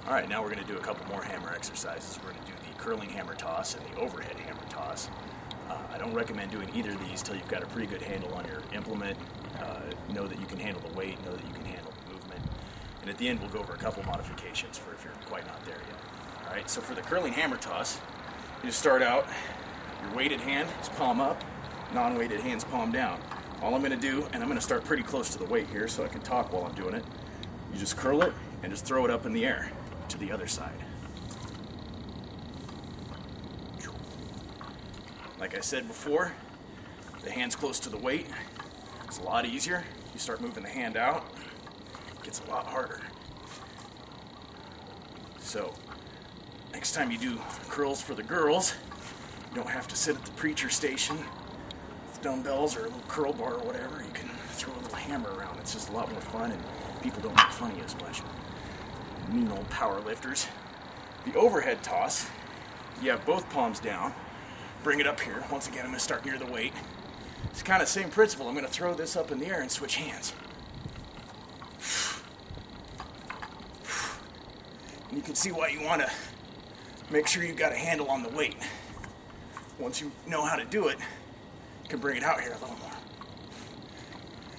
All right, now we're going to do a couple more hammer exercises. We're going to do the curling hammer toss and the overhead hammer toss. I don't recommend doing either of these till you've got a pretty good handle on your implement. Know that you can handle the weight, know that you can handle the movement. And at the end, we'll go over a couple modifications for if you're quite not there yet. All right, so for the curling hammer toss, you just start out, your weighted hand is palm up, non-weighted hand's palm down. All I'm going to do, and I'm going to start pretty close to the weight here so I can talk while I'm doing it, you just curl it and just throw it up in the air to the other side. Like I said before, the hand's close to the weight. It's a lot easier. You start moving the hand out, it gets a lot harder. So, next time you do curls for the girls, you don't have to sit at the preacher station with dumbbells or a little curl bar or whatever. You can throw a little hammer around. It's just a lot more fun, and people don't make fun of you as much. Mean old power lifters. The overhead toss, you have both palms down. Bring it up here. Once again, I'm going to start near the weight. It's kind of the same principle. I'm going to throw this up in the air and switch hands. And you can see why you want to make sure you've got a handle on the weight. Once you know how to do it, you can bring it out here a little more.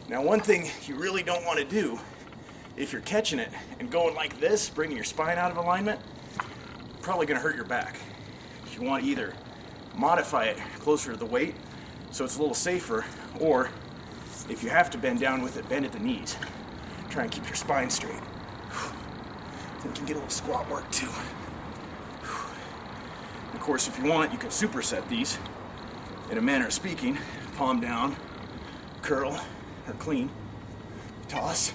Now, one thing you really don't want to do, if you're catching it and going like this, bringing your spine out of alignment, probably going to hurt your back. You want to either modify it closer to the weight so it's a little safer, or if you have to bend down with it, bend at the knees. Try and keep your spine straight. Then you can get a little squat work too. Of course, if you want, you can superset these in a manner of speaking. Palm down, curl, or clean, toss,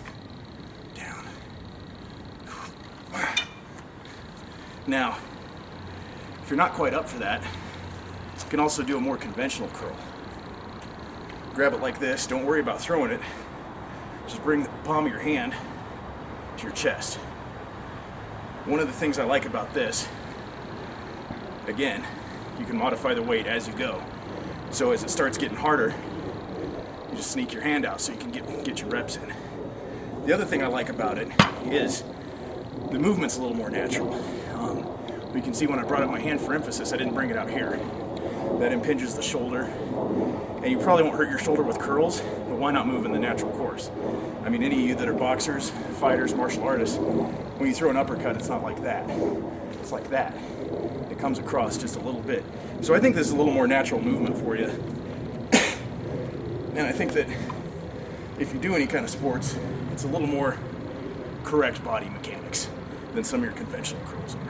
down. Now, if you're not quite up for that, you can also do a more conventional curl. Grab it like this, don't worry about throwing it. Just bring the palm of your hand to your chest. One of the things I like about this, again, you can modify the weight as you go. So as it starts getting harder, you just sneak your hand out so you can get your reps in. The other thing I like about it is the movement's a little more natural. You can see when I brought up my hand for emphasis, I didn't bring it out here. That impinges the shoulder. And you probably won't hurt your shoulder with curls, but why not move in the natural course? I mean, any of you that are boxers, fighters, martial artists, when you throw an uppercut, it's not like that. It's like that. It comes across just a little bit. So I think this is a little more natural movement for you. And I think that if you do any kind of sports, it's a little more correct body mechanics than some of your conventional curls are.